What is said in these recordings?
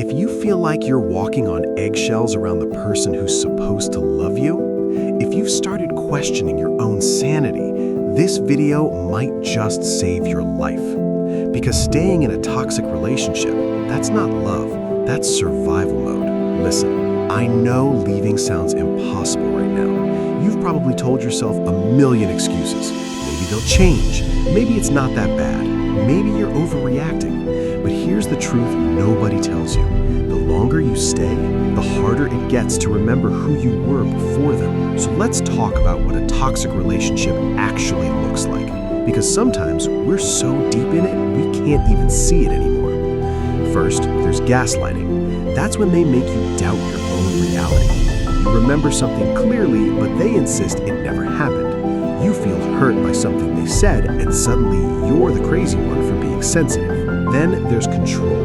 If you feel like you're walking on eggshells around the person who's supposed to love you, if you've started questioning your own sanity, this video might just save your life. Because staying in a toxic relationship, that's not love, that's survival mode. Listen, I know leaving sounds impossible right now. You've probably told yourself a million excuses. Maybe they'll change. Maybe it's not that bad. Maybe you're overreacting. But here's the truth nobody tells you. The longer you stay, the harder it gets to remember who you were before them. So let's talk about what a toxic relationship actually looks like. Because sometimes we're so deep in it, we can't even see it anymore. First, there's gaslighting. That's when they make you doubt your own reality. You remember something clearly, but they insist it never happened. You feel hurt by something they said, and suddenly you're the crazy one for being sensitive. Then there's control.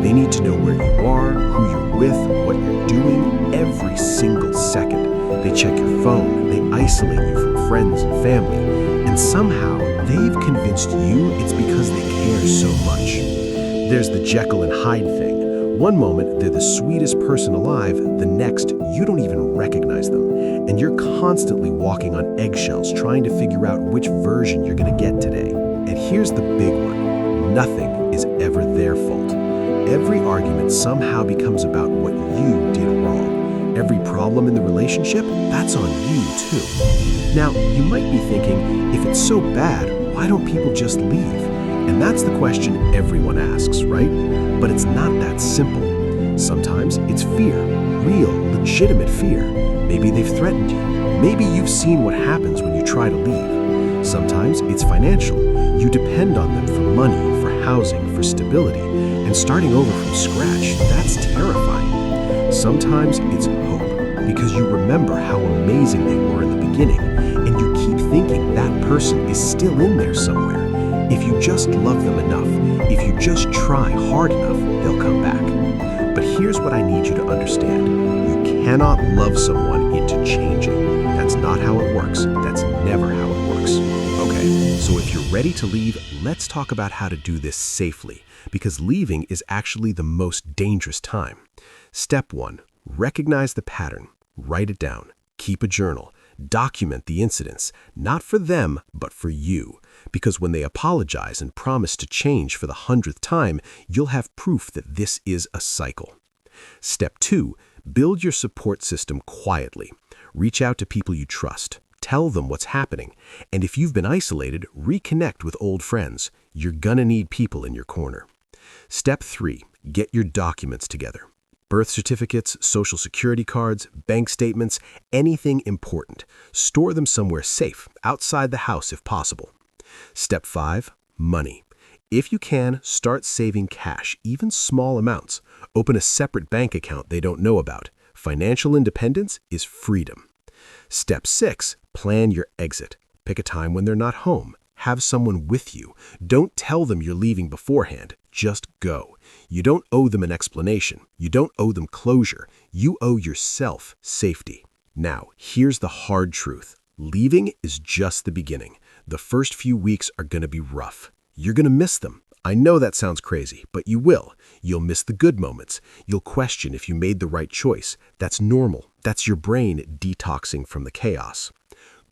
They need to know where you are, who you're with, what you're doing, every single second. They check your phone, they isolate you from friends and family, and somehow they've convinced you it's because they care so much. There's the Jekyll and Hyde thing. One moment, they're the sweetest person alive, the next, you don't even recognize them. And you're constantly walking on eggshells trying to figure out which version you're going to get today. And here's the big one. Nothing is ever their fault. Every argument somehow becomes about what you did wrong. Every problem in the relationship, that's on you too. Now, you might be thinking, if it's so bad, why don't people just leave? And that's the question everyone asks, right? But it's not that simple. Sometimes it's fear, real, legitimate fear. Maybe they've threatened you. Maybe you've seen what happens when you try to leave. Sometimes it's financial. You depend on them for money, for housing, for stability. And starting over from scratch, that's terrifying. Sometimes it's hope, because you remember how amazing they were in the beginning, and you keep thinking that person is still in there somewhere. If you just love them enough, if you just try hard enough, they'll come back. But here's what I need you to understand. You cannot love someone into changing. That's not how it works. That's never how it works. Okay, so if you're ready to leave, let's talk about how to do this safely, because leaving is actually the most dangerous time. Step 1, recognize the pattern. Write it down. Keep a journal. Document the incidents, not for them, but for you. Because when they apologize and promise to change for the 100th time, you'll have proof that this is a cycle. Step 2, build your support system quietly. Reach out to people you trust. Tell them what's happening. And if you've been isolated, reconnect with old friends. You're gonna need people in your corner. Step 3, get your documents together. Birth certificates, social security cards, bank statements, anything important. Store them somewhere safe, outside the house if possible. Step 5, money. If you can, start saving cash, even small amounts. Open a separate bank account they don't know about. Financial independence is freedom. Step 6, plan your exit. Pick a time when they're not home. Have someone with you. Don't tell them you're leaving beforehand. Just go. You don't owe them an explanation. You don't owe them closure. You owe yourself safety. Now, here's the hard truth. Leaving is just the beginning. The first few weeks are going to be rough. You're going to miss them. I know that sounds crazy, but you will. You'll miss the good moments. You'll question if you made the right choice. That's normal. That's your brain detoxing from the chaos.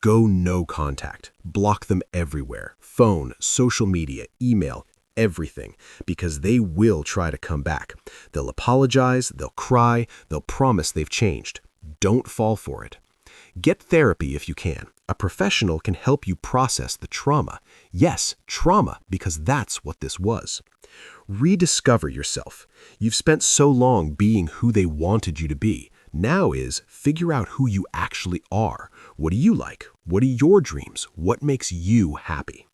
Go no contact. Block them everywhere. Phone, social media, email, everything, because they will try to come back. They'll apologize, they'll cry, they'll promise they've changed. Don't fall for it. Get therapy if you can. A professional can help you process the trauma. Yes, trauma, because that's what this was. Rediscover yourself. You've spent so long being who they wanted you to be. Now is figure out who you actually are. What do you like? What are your dreams? What makes you happy?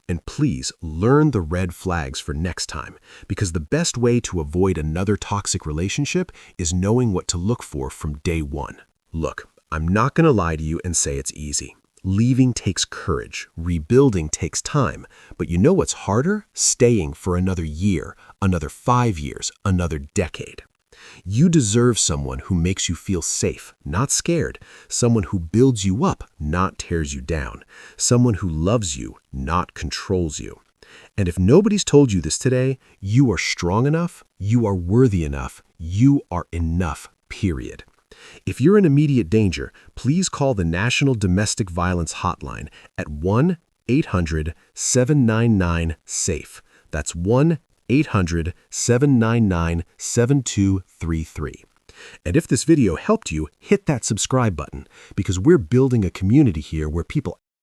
And please learn the red flags for next time, because the best way to avoid another toxic relationship is knowing what to look for from day one. Look, I'm not going to lie to you and say it's easy. Leaving takes courage. Rebuilding takes time. But you know what's harder? Staying for another year, another 5 years, another decade. You deserve someone who makes you feel safe, not scared. Someone who builds you up, not tears you down. Someone who loves you, not controls you. And if nobody's told you this today, you are strong enough, you are worthy enough, you are enough, period. If you're in immediate danger, please call the National Domestic Violence Hotline at 1-800-799-SAFE. That's 1-800-799-7233. And if this video helped you, hit that subscribe button, because we're building a community here where people